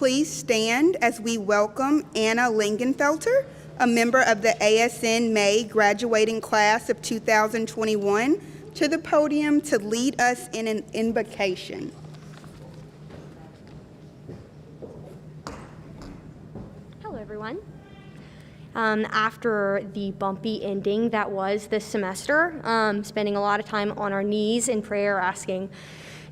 please stand as we welcome Anna Lingenfelter, a member of the ASN May graduating class of 2021, to the podium to lead us in an invocation. Hello, everyone. After the bumpy ending that was this semester, spending a lot of time on our knees in prayer, asking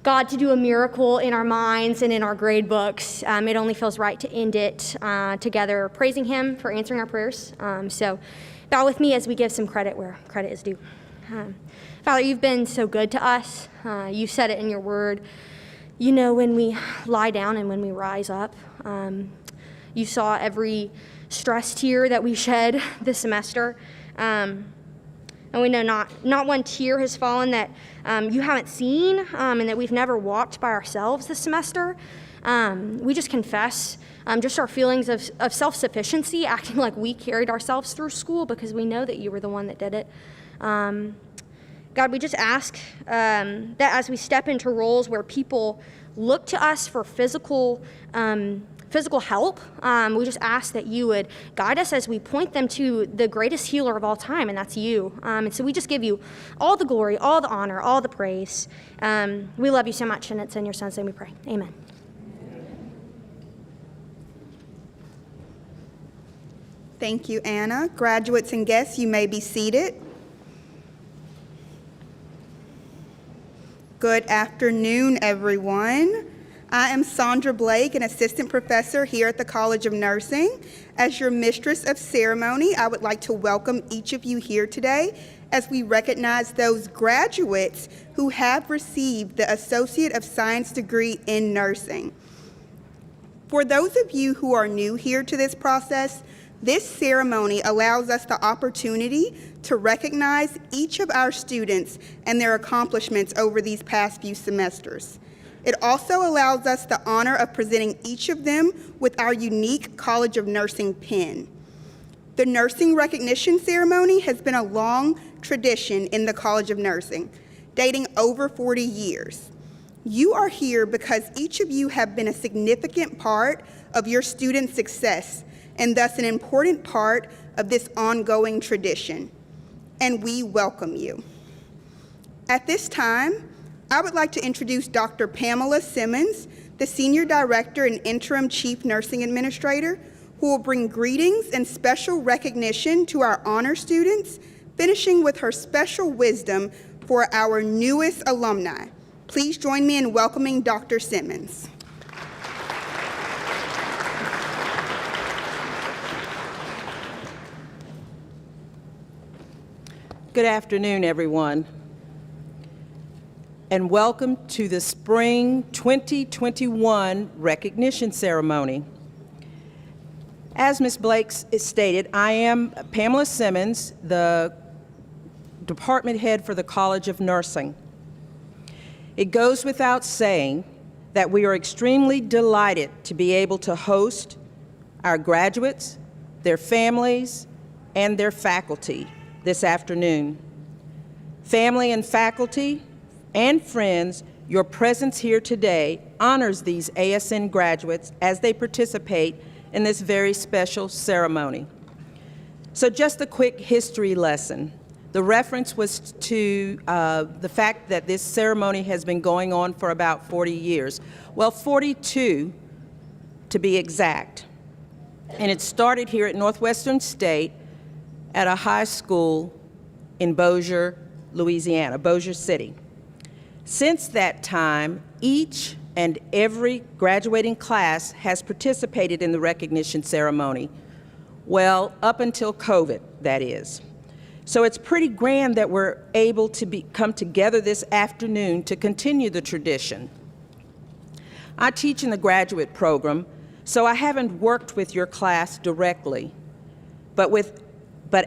God to do a miracle in our minds and in our grade books, it only feels right to end it together, praising Him for answering our prayers. So bow with me as we give some credit where credit is due. Father, you've been so good to us. You said it in your word. You know when we lie down and when we rise up. You saw every stress tear that we shed this semester. And we know not one tear has fallen that you haven't seen and that we've never walked by ourselves this semester. We just confess just our feelings of self-sufficiency, acting like we carried ourselves through school because we know that you were the one that did it. God, we just ask that as we step into roles where people look to us for physical help, we just ask that you would guide us as we point them to the greatest healer of all time, and that's you. And so we just give you all the glory, all the honor, all the praise. We love you so much, and it's in your Son's name we pray. Amen. Thank you, Anna. Graduates and guests, you may be seated. Good afternoon, everyone. I am Sandra Blake, an assistant professor here at the College of Nursing. As your mistress of ceremony, I would like to welcome each of you here today as we recognize those graduates who have received the Associate of Science degree in nursing. For those of you who are new here to this process, this ceremony allows us the opportunity to recognize each of our students and their accomplishments over these past few semesters. It also allows us the honor of presenting each of them with our unique College of Nursing pin. The nursing recognition ceremony has been a long tradition in the College of Nursing, dating over 40 years. You are here because each of you have been a significant part of your students' success and thus an important part of this ongoing tradition. And we welcome you. At this time, I would like to introduce Dr. Pamela Simmons, the Senior Director and Interim Chief Nursing Administrator, who will bring greetings and special recognition to our honor students, finishing with her special wisdom for our newest alumni. Please join me in welcoming Dr. Simmons. Good afternoon, everyone, and welcome to the Spring 2021 recognition ceremony. As Ms. Blake stated, I am Pamela Simmons, the department head for the College of Nursing. It goes without saying that we are extremely delighted to be able to host our graduates, their families, and their faculty this afternoon. Family and faculty and friends, your presence here today honors these ASN graduates as they participate in this very special ceremony. So just a quick history lesson. The reference was to the fact that this ceremony has been going on for about 40 years. Well, 42 to be exact. And it started here at Northwestern State at a high school in Bossier, Louisiana, Bossier City. Since that time, each and every graduating class has participated in the recognition ceremony. Well, up until COVID, that is. So it's pretty grand that we're able to come together this afternoon to continue the tradition. I teach in the graduate program, so I haven't worked with your class directly, but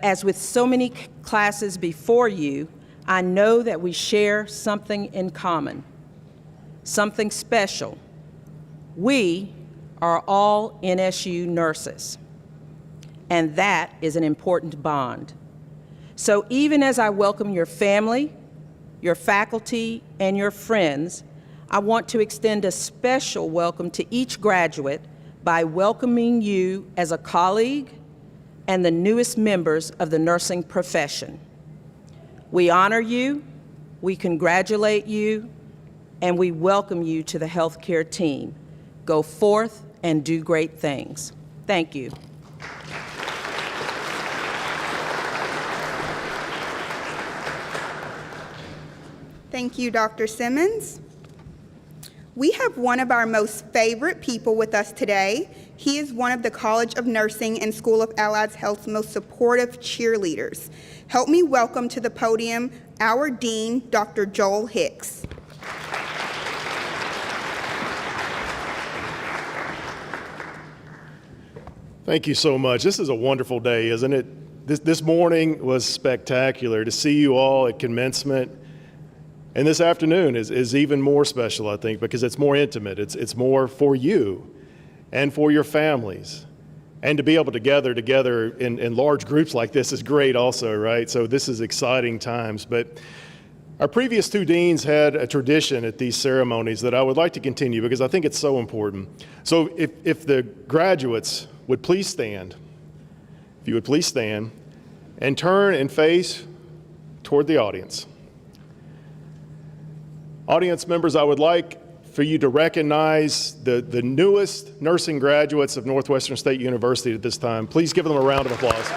as with so many classes before you, I know that we share something in common, something special. We are all NSU nurses, and that is an important bond. So even as I welcome your family, your faculty, and your friends, I want to extend a special welcome to each graduate by welcoming you as a colleague and the newest members of the nursing profession. We honor you, we congratulate you, and we welcome you to the healthcare team. Go forth and do great things. Thank you. Thank you, Dr. Simmons. We have one of our most favorite people with us today. He is one of the College of Nursing and School of Allied Health's most supportive cheerleaders. Help me welcome to the podium our Dean, Dr. Joel Hicks. Thank you so much. This is a wonderful day, isn't it? This morning was spectacular to see you all at commencement. And this afternoon is even more special, I think, because it's more intimate. It's more for you and for your families. And to be able to gather together in large groups like this is great also, right? So this is exciting times. But our previous two deans had a tradition at these ceremonies that I would like to continue because I think it's so important. So if the graduates would please stand, if you would please stand and turn and face toward the audience. Audience members, I would like for you to recognize the newest nursing graduates of Northwestern State University at this time. Please give them a round of applause.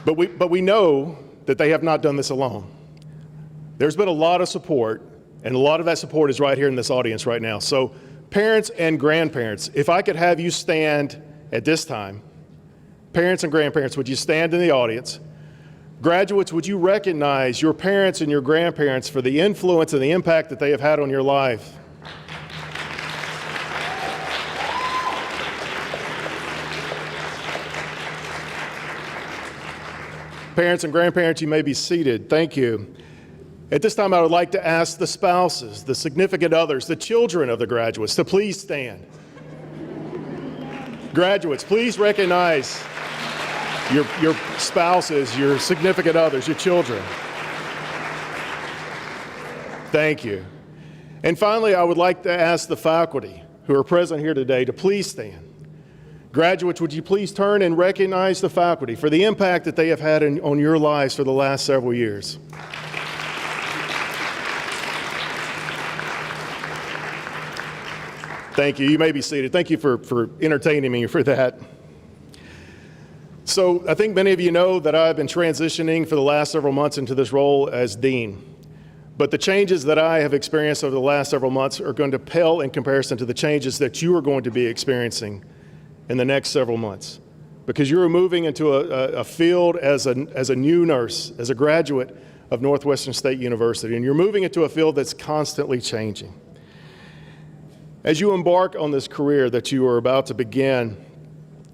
But we know that they have not done this alone. There's been a lot of support, and a lot of that support is right here in this audience right now. So parents and grandparents, if I could have you stand at this time, parents and grandparents, would you stand in the audience? Graduates, would you recognize your parents and your grandparents for the influence and the impact that they have had on your life? Parents and grandparents, you may be seated. Thank you. At this time, I would like to ask the spouses, the significant others, the children of the graduates to please stand. Graduates, please recognize your spouses, your significant others, your children. Thank you. And finally, I would like to ask the faculty who are present here today to please stand. Graduates, would you please turn and recognize the faculty for the impact that they have had on your lives for the last several years. Thank you. You may be seated. Thank you for entertaining me for that. So I think many of you know that I've been transitioning for the last several months into this role as dean. But the changes that I have experienced over the last several months are going to pale in comparison to the changes that you are going to be experiencing in the next several months. Because you're moving into a field as a new nurse, as a graduate of Northwestern State University, and you're moving into a field that's constantly changing. As you embark on this career that you are about to begin,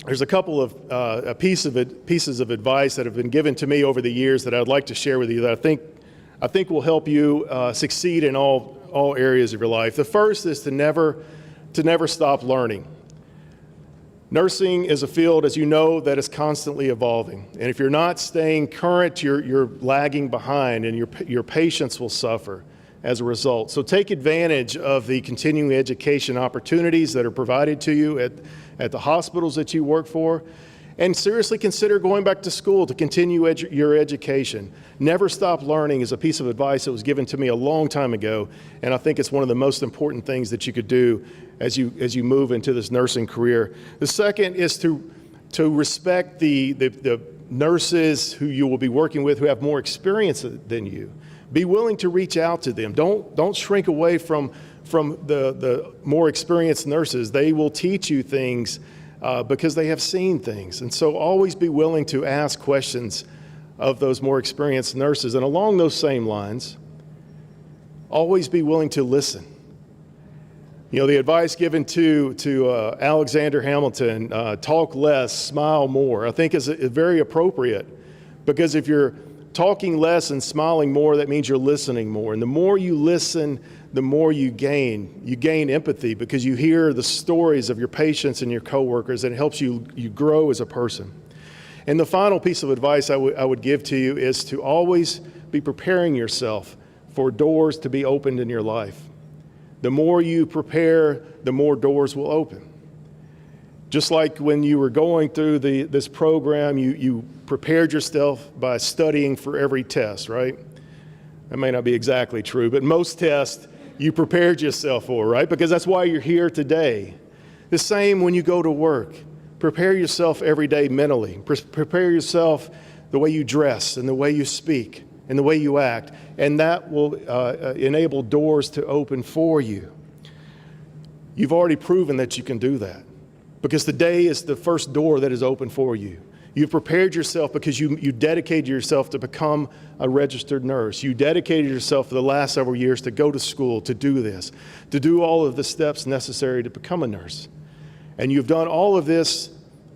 there's a couple of pieces of advice that have been given to me over the years that I'd like to share with you that I think will help you succeed in all areas of your life. The first is to never stop learning. Nursing is a field, as you know, that is constantly evolving. And if you're not staying current, you're lagging behind, and your patients will suffer as a result. So take advantage of the continuing education opportunities that are provided to you at the hospitals that you work for, and seriously consider going back to school to continue your education. Never stop learning is a piece of advice that was given to me a long time ago, and I think it's one of the most important things that you could do as you move into this nursing career. The second is to respect the nurses who you will be working with who have more experience than you. Be willing to reach out to them. Don't shrink away from the more experienced nurses. They will teach you things because they have seen things. And so always be willing to ask questions of those more experienced nurses. And along those same lines, always be willing to listen. You know, the advice given to Alexander Hamilton, talk less, smile more, I think is very appropriate, because if you're talking less and smiling more, that means you're listening more. And the more you listen, the more you gain. You gain empathy because you hear the stories of your patients and your coworkers, and it helps you grow as a person. And the final piece of advice I would give to you is to always be preparing yourself for doors to be opened in your life. The more you prepare, the more doors will open. Just like when you were going through this program, you prepared yourself by studying for every test, right? That may not be exactly true, but most tests you prepared yourself for, right? Because that's why you're here today. The same when you go to work. Prepare yourself every day mentally. Prepare yourself the way you dress and the way you speak and the way you act, and that will enable doors to open for you. You've already proven that you can do that because today is the first door that is open for you. You've prepared yourself because you dedicated yourself to become a registered nurse. You dedicated yourself for the last several years to go to school, to do this, to do all of the steps necessary to become a nurse. And you've done all of this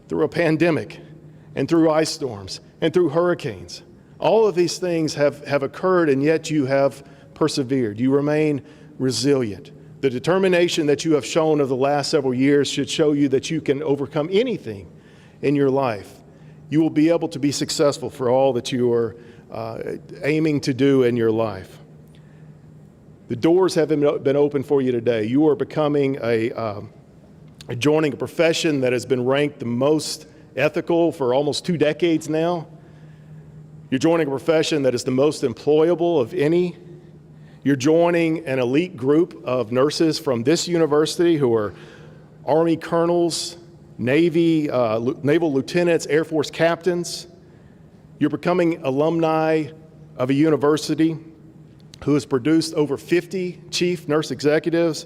through a pandemic and through ice storms and through hurricanes. All of these things have occurred, and yet you have persevered. You remain resilient. The determination that you have shown over the last several years should show you that you can overcome anything in your life. You will be able to be successful for all that you are aiming to do in your life. The doors have been opened for you today. You are becoming joining a profession that has been ranked the most ethical for almost 2 decades now. You're joining a profession that is the most employable of any. You're joining an elite group of nurses from this university who are Army colonels, Navy, naval lieutenants, Air Force captains. You're becoming alumni of a university who has produced over 50 chief nurse executives,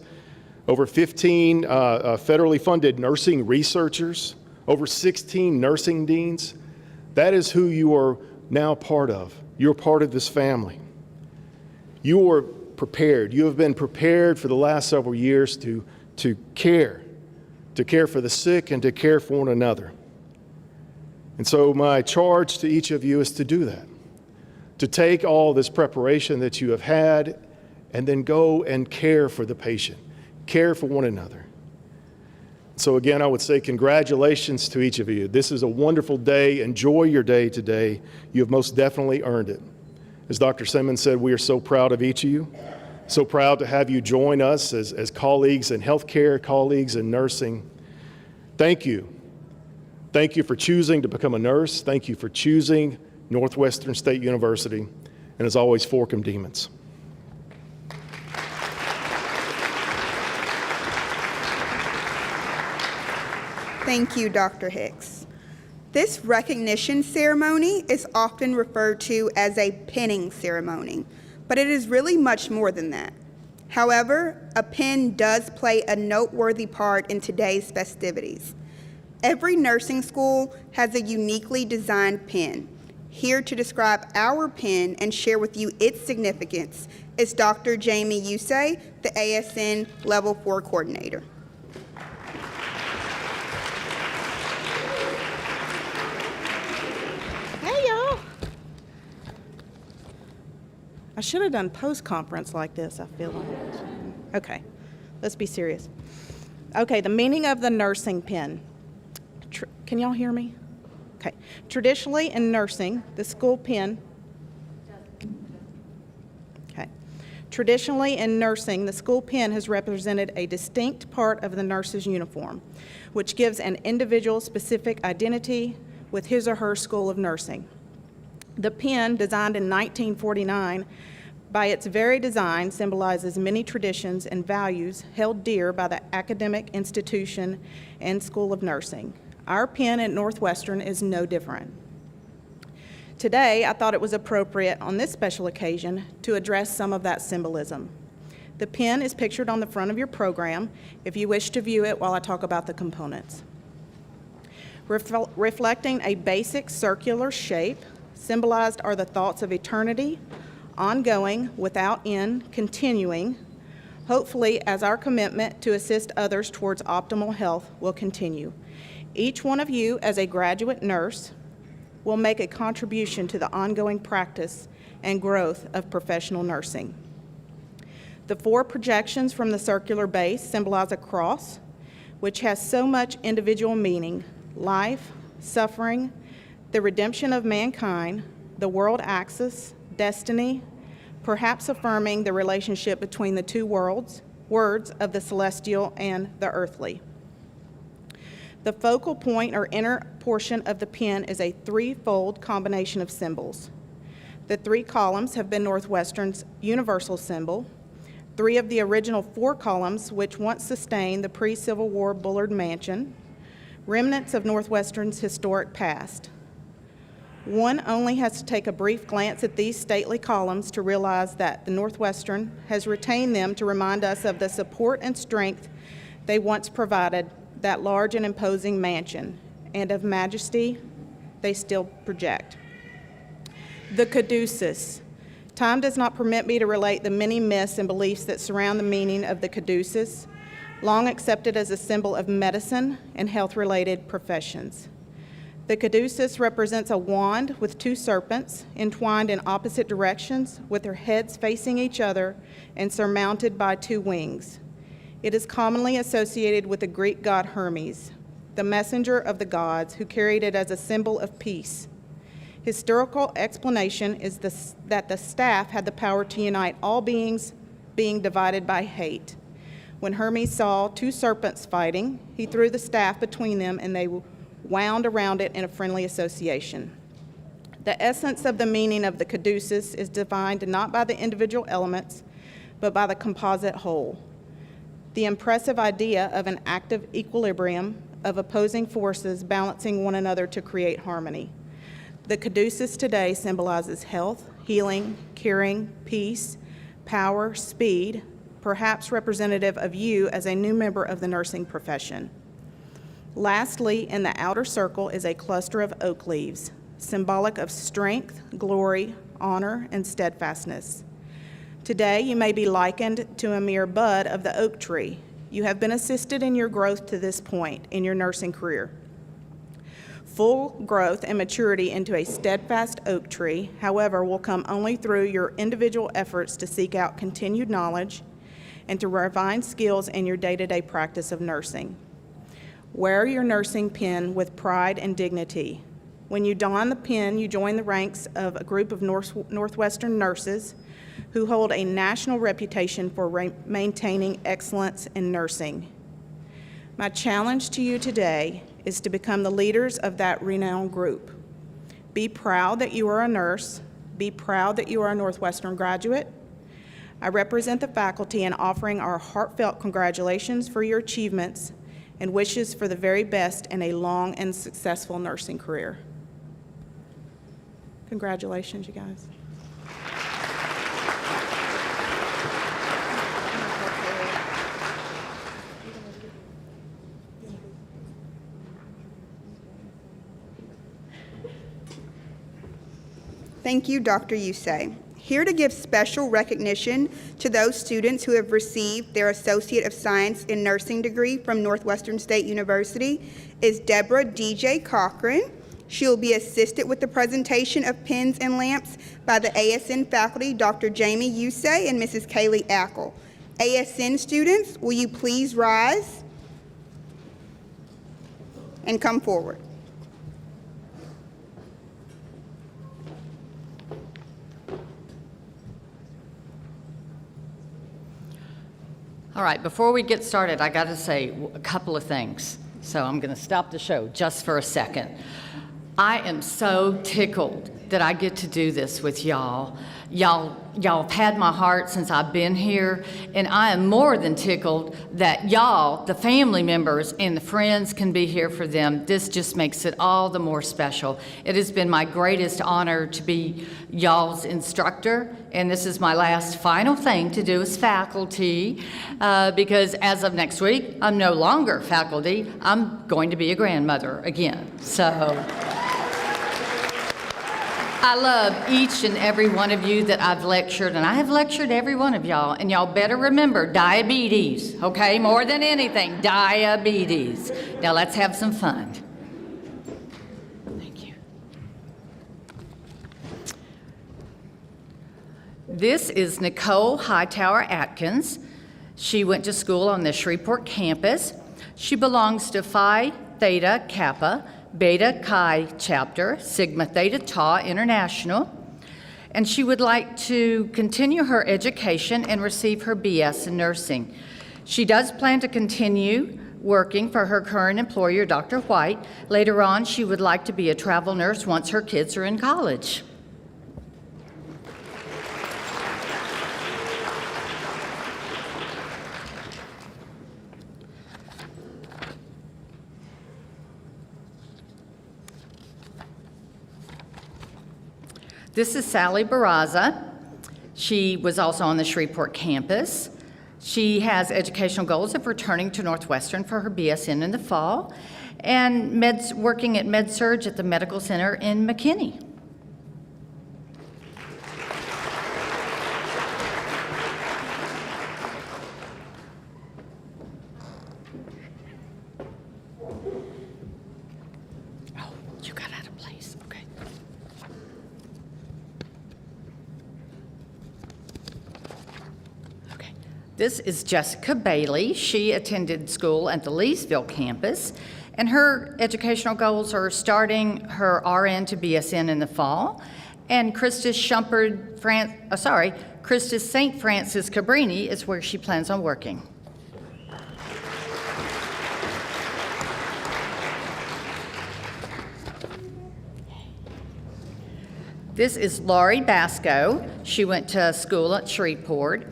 over 15 federally funded nursing researchers, over 16 nursing deans. That is who you are now part of. You're part of this family. You are prepared. You have been prepared for the last several years to care for the sick and to care for one another. And so my charge to each of you is to do that, to take all this preparation that you have had and then go and care for the patient, care for one another. So again, I would say congratulations to each of you. This is a wonderful day. Enjoy your day today. You have most definitely earned it. As Dr. Simmons said, we are so proud of each of you, so proud to have you join us as colleagues in healthcare, colleagues in nursing. Thank you. Thank you for choosing to become a nurse. Thank you for choosing Northwestern State University. And as always, Forkum Demons. Thank you, Dr. Hicks. This recognition ceremony is often referred to as a pinning ceremony, but it is really much more than that. However, a pin does play a noteworthy part in today's festivities. Every nursing school has a uniquely designed pin. Here to describe our pin and share with you its significance is Dr. Jamie Usay, the ASN Level 4 Coordinator. I should have done post-conference like this, I feel like. Okay, let's be serious. Okay, the meaning of the nursing pin. Can y'all hear me? Okay. Traditionally in nursing, the school pin. Okay. Traditionally in nursing, the school pin has represented a distinct part of the nurse's uniform, which gives an individual specific identity with his or her school of nursing. The pin, designed in 1949, by its very design, symbolizes many traditions and values held dear by the academic institution and School of Nursing. Our pin at Northwestern is no different. Today, I thought it was appropriate on this special occasion to address some of that symbolism. The pin is pictured on the front of your program if you wish to view it while I talk about the components. Reflecting a basic circular shape, symbolized are the thoughts of eternity, ongoing, without end, continuing, hopefully as our commitment to assist others towards optimal health will continue. Each one of you, as a graduate nurse, will make a contribution to the ongoing practice and growth of professional nursing. The 4 projections from the circular base symbolize a cross, which has so much individual meaning: life, suffering, the redemption of mankind, the world axis, destiny, perhaps affirming the relationship between the two words of the celestial and the earthly. The focal point or inner portion of the pen is a threefold combination of symbols. The three columns have been Northwestern's universal symbol, three of the original four columns which once sustained the pre-Civil War Bullard Mansion, remnants of Northwestern's historic past. One only has to take a brief glance at these stately columns to realize that the Northwestern has retained them to remind us of the support and strength they once provided that large and imposing mansion, and of majesty they still project. The caduceus. Time does not permit me to relate the many myths and beliefs that surround the meaning of the caduceus, long accepted as a symbol of medicine and health-related professions. The caduceus represents a wand with two serpents entwined in opposite directions with their heads facing each other and surmounted by two wings. It is commonly associated with the Greek god Hermes, the messenger of the gods, who carried it as a symbol of peace. Historical explanation is that the staff had the power to unite all beings being divided by hate. When Hermes saw two serpents fighting, he threw the staff between them and they wound around it in a friendly association. The essence of the meaning of the caduceus is defined not by the individual elements, but by the composite whole. The impressive idea of an active equilibrium of opposing forces balancing one another to create harmony. The caduceus today symbolizes health, healing, caring, peace, power, speed, perhaps representative of you as a new member of the nursing profession. Lastly, in the outer circle is a cluster of oak leaves, symbolic of strength, glory, honor, and steadfastness. Today, you may be likened to a mere bud of the oak tree. You have been assisted in your growth to this point in your nursing career. Full growth and maturity into a steadfast oak tree, however, will come only through your individual efforts to seek out continued knowledge and to refine skills in your day-to-day practice of nursing. Wear your nursing pin with pride and dignity. When you don the pin, you join the ranks of a group of Northwestern nurses who hold a national reputation for maintaining excellence in nursing. My challenge to you today is to become the leaders of that renowned group. Be proud that you are a nurse. Be proud that you are a Northwestern graduate. I represent the faculty in offering our heartfelt congratulations for your achievements and wishes for the very best in a long and successful nursing career. Congratulations, you guys. Thank you, Dr. Yusei. Here to give special recognition to those students who have received their Associate of Science in Nursing degree from Northwestern State University is Deborah D.J. Cochran. She will be assisted with the presentation of pens and lamps by the ASN faculty, Dr. Jamie Yusei and Mrs. Kaylee Ackle. ASN students, will you please rise and come forward? All right, before we get started, I got to say a couple of things. So I'm going to stop the show just for a second. I am so tickled that I get to do this with y'all. Y'all have had my heart since I've been here, and I am more than tickled that y'all, the family members and the friends, can be here for them. This just makes it all the more special. It has been my greatest honor to be y'all's instructor, and this is my last final thing to do as faculty, because as of next week, I'm no longer faculty. I'm going to be a grandmother again. So I love each and every one of you that I've lectured, and I have lectured every one of y'all, and y'all better remember diabetes, okay? More than anything, diabetes. Now let's have some fun. Thank you. This is Nicole Hightower Atkins. She went to school on the Shreveport campus. She belongs to Phi Theta Kappa, Beta Chi Chapter, Sigma Theta Tau International, and she would like to continue her education and receive her BS in nursing. She does plan to continue working for her current employer, Dr. White. Later on, she would like to be a travel nurse once her kids are in college. This is Sally Barraza. She was also on the Shreveport campus. She has educational goals of returning to Northwestern for her BSN in the fall and working at Med-Surg at the Medical Center in McKinney. Oh, you got out of place. Okay. This is Jessica Bailey. She attended school at the Leesville campus, and her educational goals are starting her RN to BSN in the fall, and Christus St. Francis Cabrini is where she plans on working. This is Laurie Basco. She went to school at Shreveport.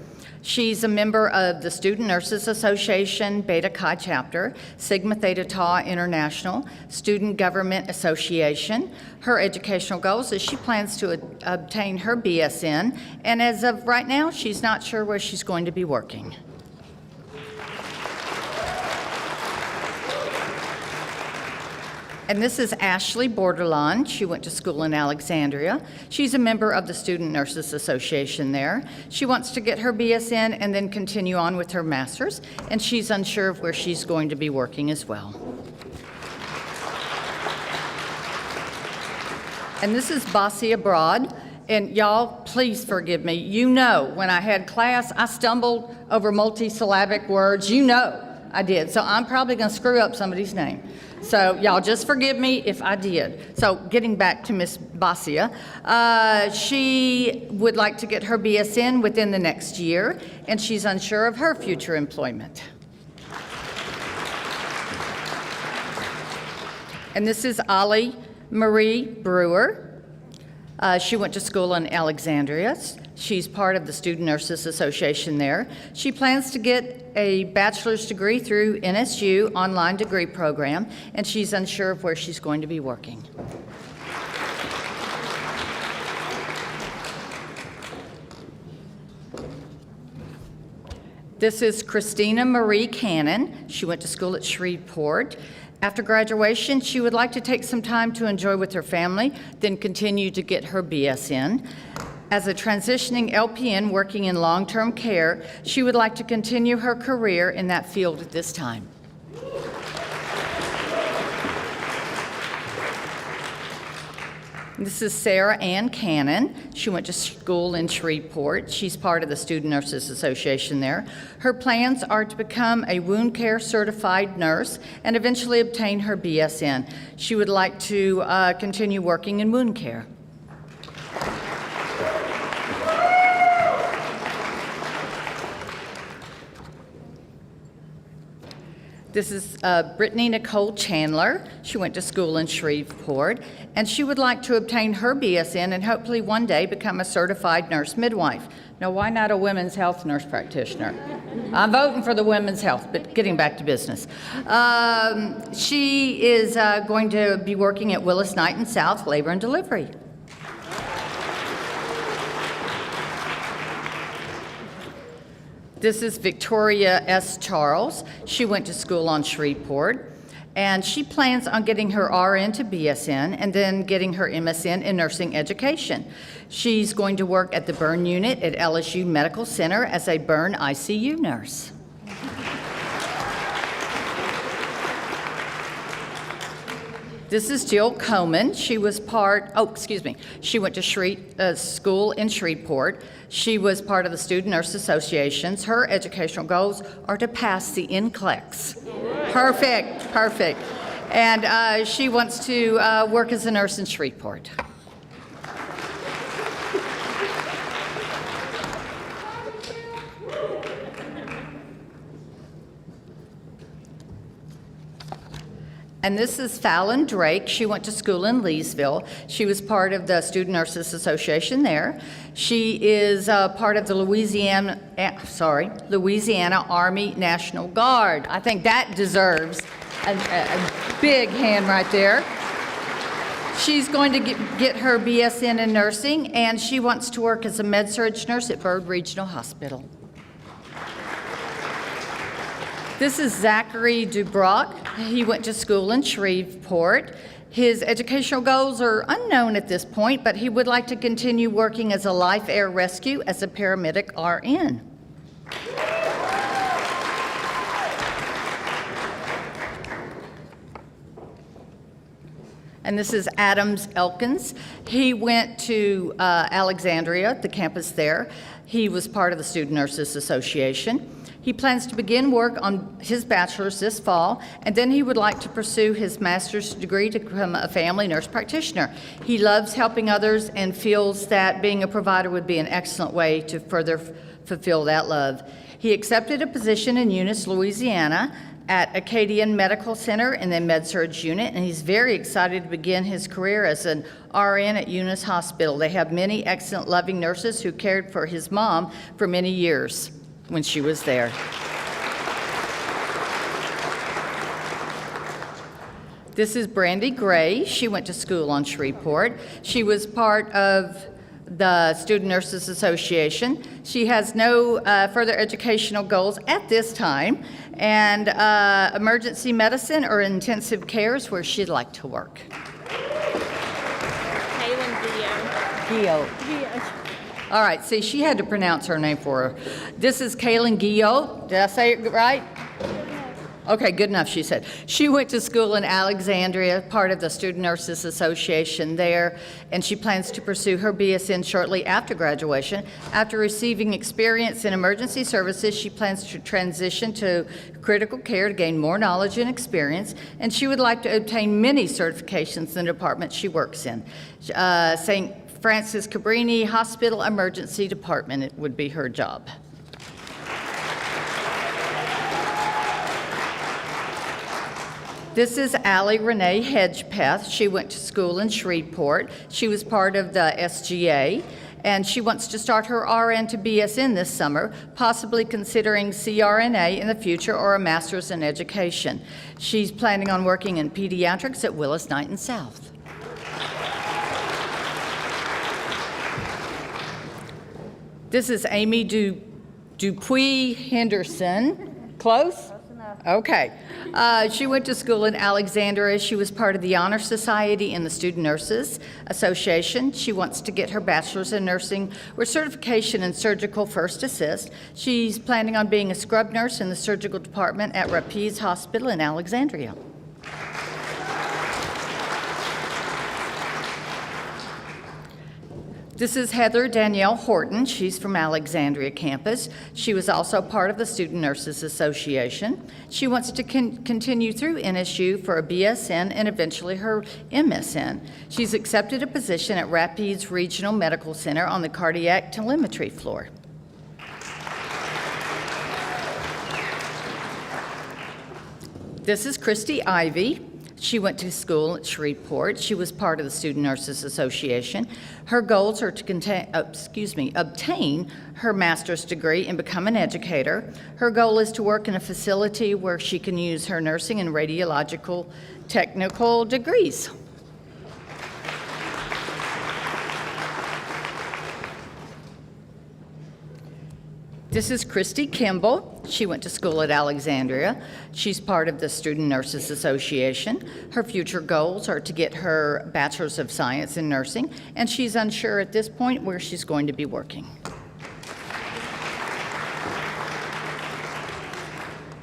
She's a member of the Student Nurses Association, Beta Chi Chapter, Sigma Theta Tau International, Student Government Association. Her educational goals is she plans to obtain her BSN, and as of right now, she's not sure where she's going to be working. And this is Ashley Borderland. She went to school in Alexandria. She's a member of the Student Nurses Association there. She wants to get her BSN and then continue on with her master's, and she's unsure of where she's going to be working as well. And this is Bossy Abroad. And y'all, please forgive me. You know, when I had class, I stumbled over multisyllabic words. You know I did. So I'm probably going to screw up somebody's name. So y'all just forgive me if I did. So getting back to Miss Basia, she would like to get her BSN within the next year, and she's unsure of her future employment. And this is Ollie Marie Brewer. She went to school in Alexandria. She's part of the Student Nurses Association there. She plans to get a bachelor's degree through NSU online degree program, and she's unsure of where she's going to be working. This is Christina Marie Cannon. She went to school at Shreveport. After graduation, she would like to take some time to enjoy with her family, then continue to get her BSN. As a transitioning LPN working in long-term care, she would like to continue her career in that field at this time. This is Sarah Ann Cannon. She went to school in Shreveport. She's part of the Student Nurses Association there. Her plans are to become a wound care certified nurse and eventually obtain her BSN. She would like to continue working in wound care. This is Brittany Nicole Chandler. She went to school in Shreveport, and she would like to obtain her BSN and hopefully one day become a certified nurse midwife. Now, why not a women's health nurse practitioner? I'm voting for the women's health, but getting back to business. She is going to be working at Willis Knight and South Labor and Delivery. This is Victoria S. Charles. She went to school on Shreveport, and she plans on getting her RN to BSN and then getting her MSN in nursing education. She's going to work at the burn unit at LSU Medical Center as a burn ICU nurse. This is Jill Coleman. She was she went to school in Shreveport. She was part of the Student Nurse Associations. Her educational goals are to pass the NCLEX. Perfect. And she wants to work as a nurse in Shreveport. And this is Fallon Drake. She went to school in Leesville. She was part of the Student Nurses Association there. She is part of the Louisiana Army National Guard. I think that deserves a big hand right there. She's going to get her BSN in nursing, and she wants to work as a med-surg nurse at Byrd Regional Hospital. This is Zachary Du Brock. He went to school in Shreveport. His educational goals are unknown at this point, but he would like to continue working as a life air rescue as a paramedic RN. And this is Adams Elkins. He went to Alexandria, the campus there. He was part of the Student Nurses Association. He plans to begin work on his bachelor's this fall, and then he would like to pursue his master's degree to become a family nurse practitioner. He loves helping others and feels that being a provider would be an excellent way to further fulfill that love. He accepted a position in Eunice, Louisiana at Acadian Medical Center in the Med-Surg unit, and he's very excited to begin his career as an RN at Eunice Hospital. They have many excellent, loving nurses who cared for his mom for many years when she was there. This is Brandi Gray. She went to school on Shreveport. She was part of the Student Nurses Association. She has no further educational goals at this time, and emergency medicine or intensive care is where she'd like to work. Kailyn Guillot. All right, see, she had to pronounce her name for her. This is Kailyn Guillot. Did I say it right? Okay, good enough, she said. She went to school in Alexandria, part of the Student Nurses Association there, and she plans to pursue her BSN shortly after graduation. After receiving experience in emergency services, she plans to transition to critical care to gain more knowledge and experience, and she would like to obtain many certifications in the department she works in. St. Francis Cabrini Hospital Emergency Department, it would be her job. This is Allie Renee Hedgepeth. She went to school in Shreveport. She was part of the SGA, and she wants to start her RN to BSN this summer, possibly considering CRNA in the future or a master's in education. She's planning on working in pediatrics at Willis Knight and South. This is Amy Dupuy Henderson. Close? Okay. She went to school in Alexandria. She was part of the Honor Society and the Student Nurses Association. She wants to get her bachelor's in nursing with certification in surgical first assist. She's planning on being a scrub nurse in the surgical department at Rapides Hospital in Alexandria. This is Heather Danielle Horton. She's from Alexandria campus. She was also part of the Student Nurses Association. She wants to continue through NSU for a BSN and eventually her MSN. She's accepted a position at Rapides Regional Medical Center on the cardiac telemetry floor. This is Christy Ivey. She went to school at Shreveport. She was part of the Student Nurses Association. Her goals are to obtain her master's degree and become an educator. Her goal is to work in a facility where she can use her nursing and radiological technical degrees. This is Christy Kimball. She went to school at Alexandria. She's part of the Student Nurses Association. Her future goals are to get her Bachelor's of Science in Nursing, and she's unsure at this point where she's going to be working.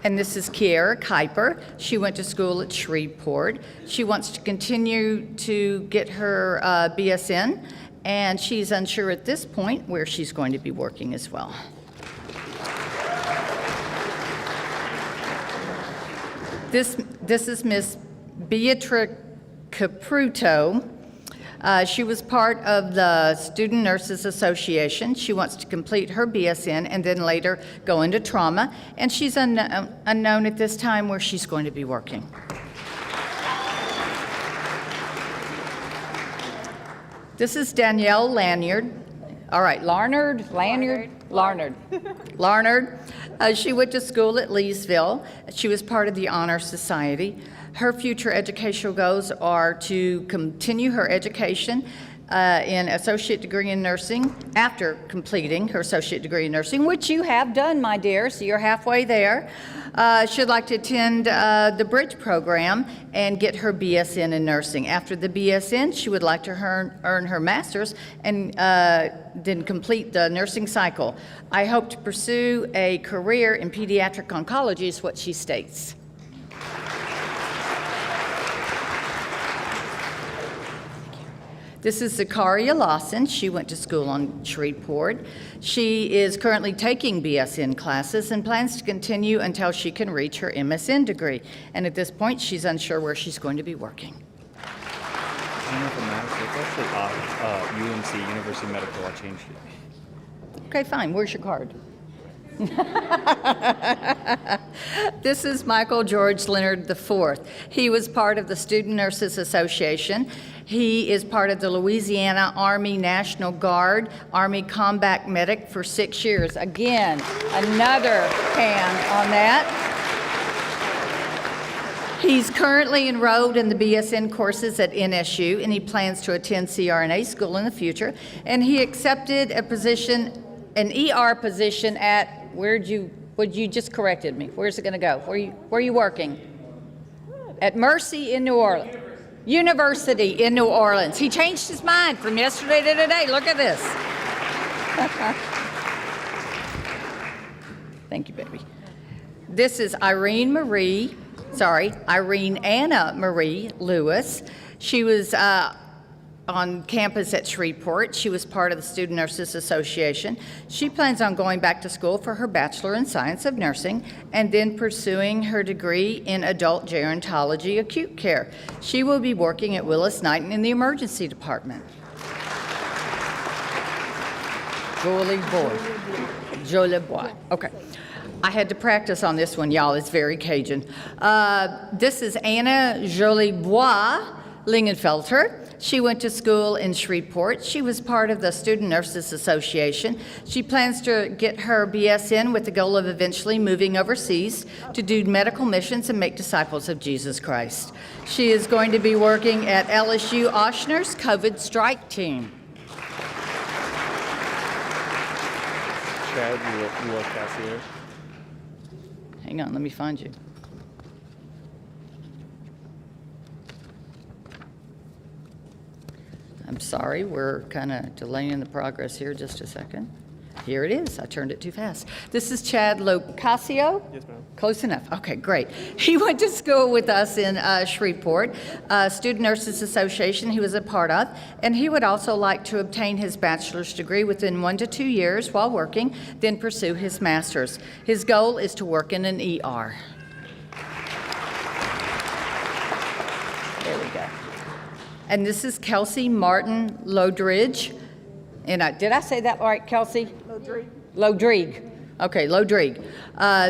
And this is Kiera Kuiper. She went to school at Shreveport. She wants to continue to get her BSN, and she's unsure at this point where she's going to be working as well. This is Miss Beatrice Capruto. She was part of the Student Nurses Association. She wants to complete her BSN and then later go into trauma. And she's unknown at this time where she's going to be working. This is Danielle Lanyard. All right, Lanyard. She went to school at Leesville. She was part of the Honor Society. Her future educational goals are to continue her education in associate degree in nursing after completing her associate degree in nursing, which you have done, my dear, so you're halfway there. She'd like to attend the Bridge program and get her BSN in nursing. After the BSN, she would like to earn her master's and then complete the nursing cycle. I hope to pursue a career in pediatric oncology, is what she states. This is Zakaria Lawson. She went to school on Shreveport. She is currently taking BSN classes and plans to continue until she can reach her MSN degree. And at this point, she's unsure where she's going to be working. I don't know if it matters. It's actually UMC, University Medical. I changed it. Okay, fine. Where's your card? This is Michael George Leonard IV. He was part of the Student Nurses Association. He is part of the Louisiana Army National Guard, Army Combat Medic for 6 years. Again, another hand on that. He's currently enrolled in the BSN courses at NSU, and he plans to attend CRNA school in the future. And he accepted a position, an ER position at, you just corrected me. Where's it going to go? Where are you working? At Mercy in New Orleans. University in New Orleans. He changed his mind from yesterday to today. Look at this. Thank you, baby. This is Irene Anna Marie Lewis. She was on campus at Shreveport. She was part of the Student Nurses Association. She plans on going back to school for her Bachelor in Science of Nursing and then pursuing her degree in Adult Gerontology Acute Care. She will be working at Willis-Knighton in the Emergency Department. Jolie Bois. Okay. I had to practice on this one, y'all. It's very Cajun. This is Anna Jolie Bois Lingenfelter. She went to school in Shreveport. She was part of the Student Nurses Association. She plans to get her BSN with the goal of eventually moving overseas to do medical missions and make disciples of Jesus Christ. She is going to be working at LSU Ochsner's COVID strike team. Chad, you are Cassier. Hang on, let me find you. I'm sorry, we're kind of delaying the progress here just a second. Here it is. I turned it too fast. This is Chad Locasio? Yes, ma'am. Close enough. Okay, great. He went to school with us in Shreveport, Student Nurses Association he was a part of, and he would also like to obtain his bachelor's degree within 1 to 2 years while working, then pursue his master's. His goal is to work in an ER. There we go. And this is Kelsey Martin Lodridge. And did I say that right, Kelsey? Lodrigue. Okay, Lodrigue.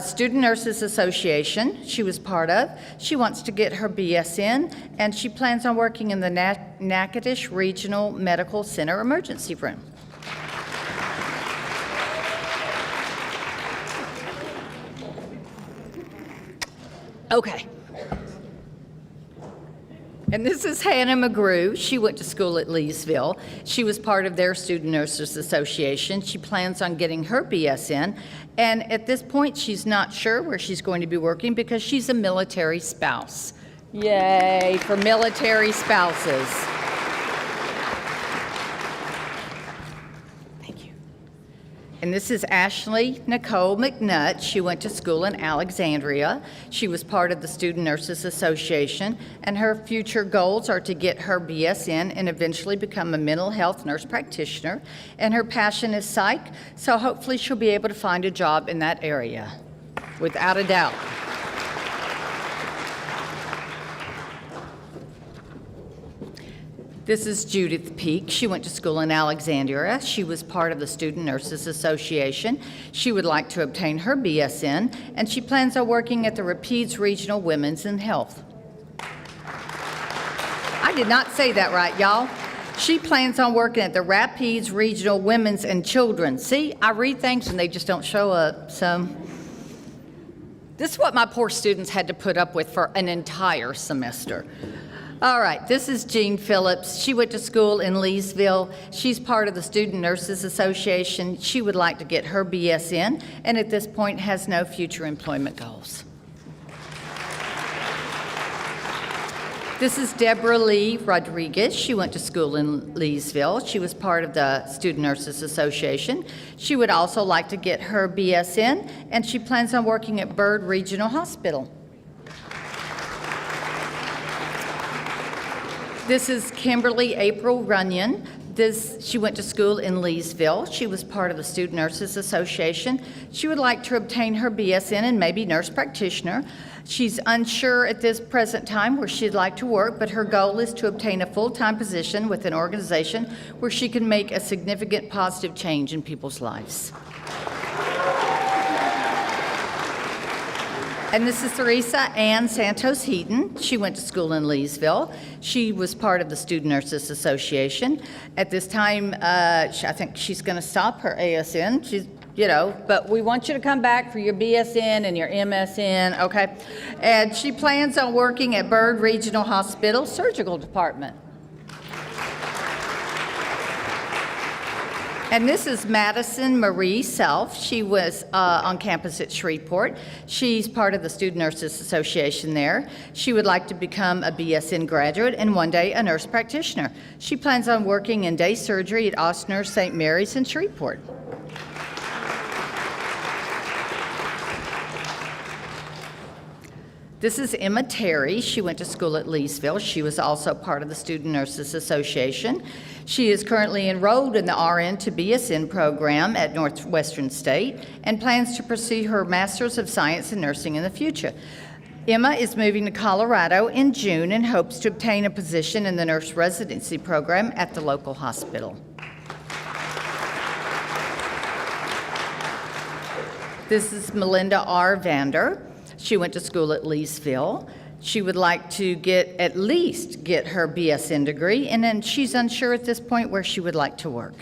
Student Nurses Association, she was part of. She wants to get her BSN, and she plans on working in the Natchitoches Regional Medical Center emergency room. Okay. And this is Hannah McGrew. She went to school at Leesville. She was part of their Student Nurses Association. She plans on getting her BSN. And at this point, she's not sure where she's going to be working because she's a military spouse. Yay for military spouses. Thank you. And this is Ashley Nicole McNutt. She went to school in Alexandria. She was part of the Student Nurses Association, and her future goals are to get her BSN and eventually become a mental health nurse practitioner. And her passion is psych, so hopefully she'll be able to find a job in that area, without a doubt. This is Judith Peek. She went to school in Alexandria. She was part of the Student Nurses Association. She would like to obtain her BSN, and she plans on working at the Rapides Regional Women's in Health. I did not say that right, y'all. She plans on working at the Rapides Regional Women's and Children. See, I read things and they just don't show up, so. This is what my poor students had to put up with for an entire semester. All right, this is Jean Phillips. She went to school in Leesville. She's part of the Student Nurses Association. She would like to get her BSN, and at this point has no future employment goals. This is Deborah Lee Rodriguez. She went to school in Leesville. She was part of the Student Nurses Association. She would also like to get her BSN, and she plans on working at Byrd Regional Hospital. This is Kimberly April Runyon. She went to school in Leesville. She was part of the Student Nurses Association. She would like to obtain her BSN and maybe nurse practitioner. She's unsure at this present time where she'd like to work, but her goal is to obtain a full-time position with an organization where she can make a significant positive change in people's lives. And this is Theresa Ann Santos Heaton. She went to school in Leesville. She was part of the Student Nurses Association. At this time, I think she's going to stop her ASN. She's, but we want you to come back for your BSN and your MSN, okay? And she plans on working at Byrd Regional Hospital Surgical Department. And this is Madison Marie Self. She was on campus at Shreveport. She's part of the Student Nurses Association there. She would like to become a BSN graduate and one day a nurse practitioner. She plans on working in day surgery at Ostner St. Mary's in Shreveport. This is Emma Terry. She went to school at Leesville. She was also part of the Student Nurses Association. She is currently enrolled in the RN to BSN program at Northwestern State and plans to pursue her Master's of Science in Nursing in the future. Emma is moving to Colorado in June and hopes to obtain a position in the nurse residency program at the local hospital. This is Melinda R. Vander. She went to school at Leesville. She would like to at least get her BSN degree, and then she's unsure at this point where she would like to work.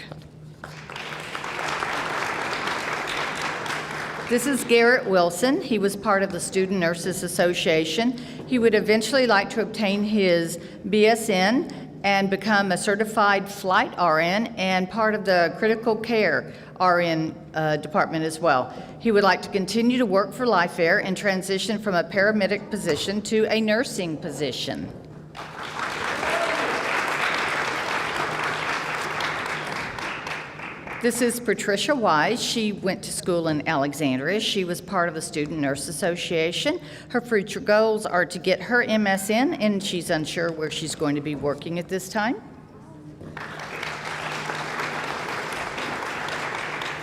This is Garrett Wilson. He was part of the Student Nurses Association. He would eventually like to obtain his BSN and become a certified flight RN and part of the critical care RN department as well. He would like to continue to work for Life Air and transition from a paramedic position to a nursing position. This is Patricia Wise. She went to school in Alexandria. She was part of the Student Nurse Association. Her future goals are to get her MSN, and she's unsure where she's going to be working at this time.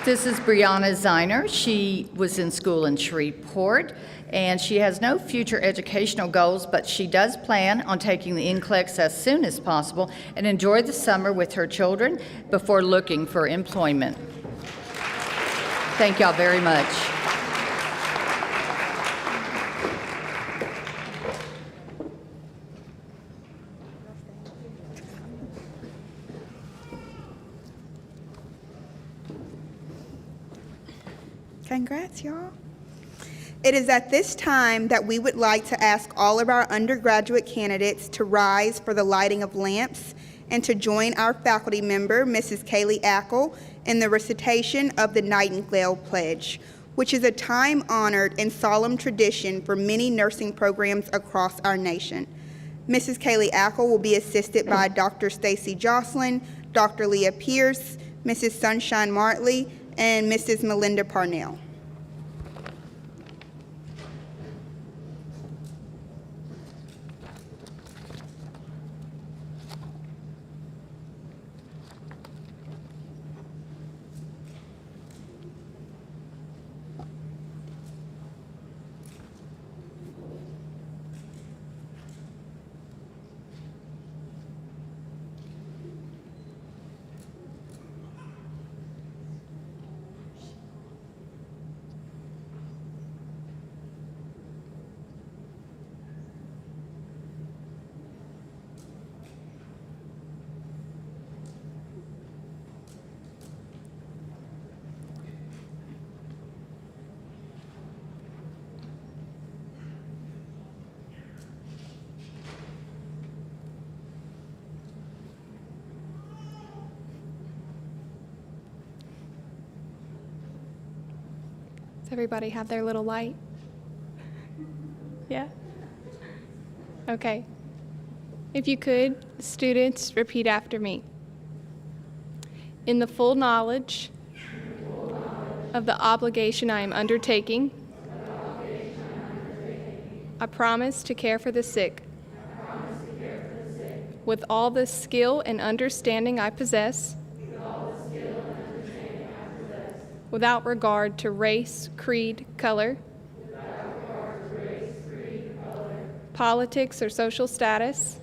This is Brianna Ziner. She was in school in Shreveport, and she has no future educational goals, but she does plan on taking the NCLEX as soon as possible and enjoy the summer with her children before looking for employment. Thank y'all very much. Congrats, y'all. It is at this time that we would like to ask all of our undergraduate candidates to rise for the lighting of lamps and to join our faculty member, Mrs. Kaylee Ackle, in the recitation of the Nightingale Pledge, which is a time-honored and solemn tradition for many nursing programs across our nation. Mrs. Kaylee Ackle will be assisted by Dr. Stacy Jocelyn, Dr. Leah Pierce, Mrs. Sunshine Martley, and Mrs. Melinda Parnell. Does everybody have their little light? Yeah? Okay. If you could, students, repeat after me. In the full knowledge of the obligation I am undertaking, I promise to care for the sick with all the skill and understanding I possess, without regard to race, creed, color, politics or social status,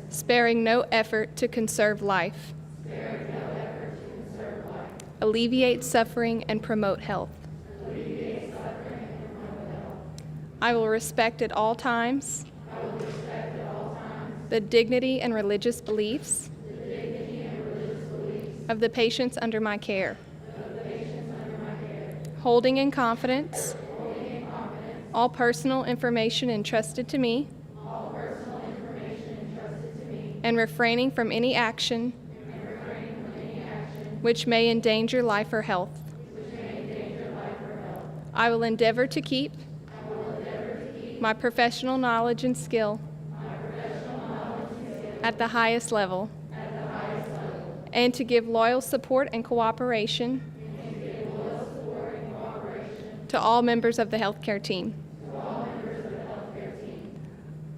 sparing no effort to conserve life, alleviate suffering and promote health. I will respect at all times the dignity and religious beliefs of the patients under my care, holding in confidence all personal information entrusted to me, and refraining from any action which may endanger life or health. I will endeavor to keep my professional knowledge and skill at the highest level, and to give loyal support and cooperation to all members of the healthcare team.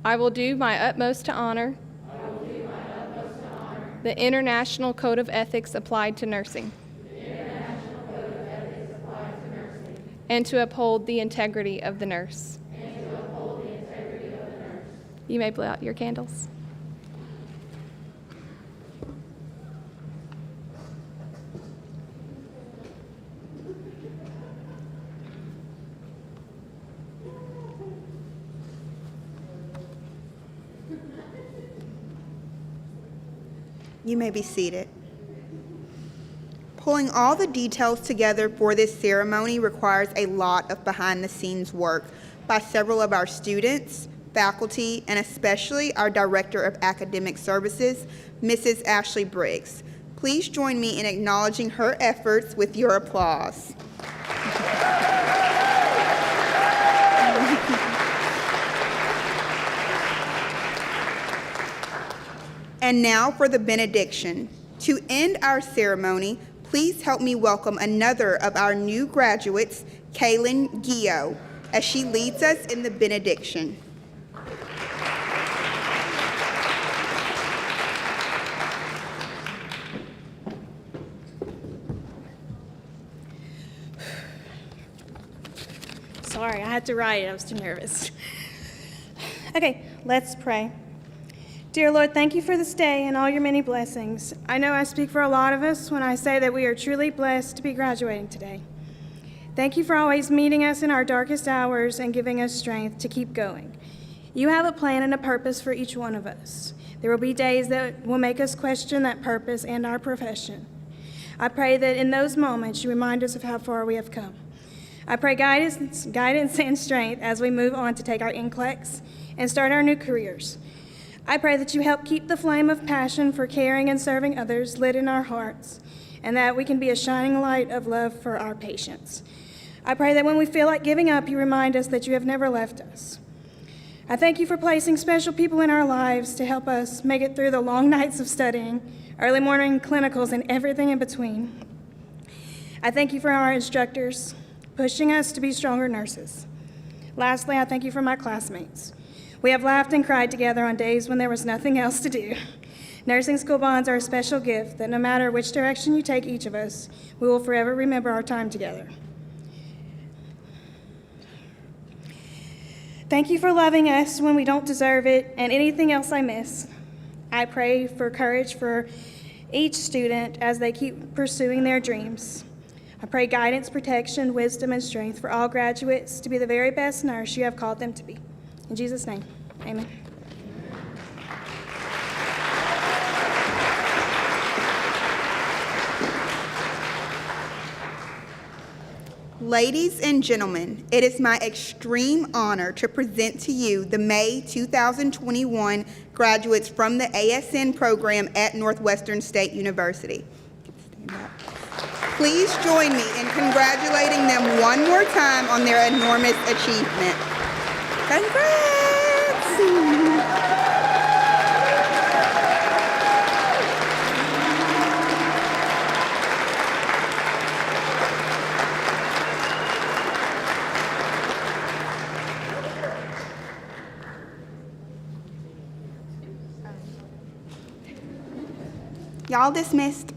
I will do my utmost to honor the International Code of Ethics applied to nursing, and to uphold the integrity of the nurse. You may blow out your candles. You may be seated. Pulling all the details together for this ceremony requires a lot of behind-the-scenes work by several of our students, faculty, and especially our Director of Academic Services, Mrs. Ashley Briggs. Please join me in acknowledging her efforts with your applause. And now for the benediction. To end our ceremony, please help me welcome another of our new graduates, Kailyn Guillot, as she leads us in the benediction. Sorry, I had to write it. I was too nervous. Okay, let's pray. Dear Lord, thank you for this day and all your many blessings. I know I speak for a lot of us when I say that we are truly blessed to be graduating today. Thank you for always meeting us in our darkest hours and giving us strength to keep going. You have a plan and a purpose for each one of us. There will be days that will make us question that purpose and our profession. I pray that in those moments you remind us of how far we have come. I pray guidance and strength as we move on to take our NCLEX and start our new careers. I pray that you help keep the flame of passion for caring and serving others lit in our hearts, and that we can be a shining light of love for our patients. I pray that when we feel like giving up, you remind us that you have never left us. I thank you for placing special people in our lives to help us make it through the long nights of studying, early morning clinicals, and everything in between. I thank you for our instructors, pushing us to be stronger nurses. Lastly, I thank you for my classmates. We have laughed and cried together on days when there was nothing else to do. Nursing school bonds are a special gift that no matter which direction you take each of us, we will forever remember our time together. Thank you for loving us when we don't deserve it and anything else I miss. I pray for courage for each student as they keep pursuing their dreams. I pray guidance, protection, wisdom, and strength for all graduates to be the very best nurse you have called them to be. In Jesus' name, amen. Ladies and gentlemen, it is my extreme honor to present to you the May 2021 graduates from the ASN program at Northwestern State University. Stand up. Please join me in congratulating them one more time on their enormous achievement. Congrats! Y'all dismissed.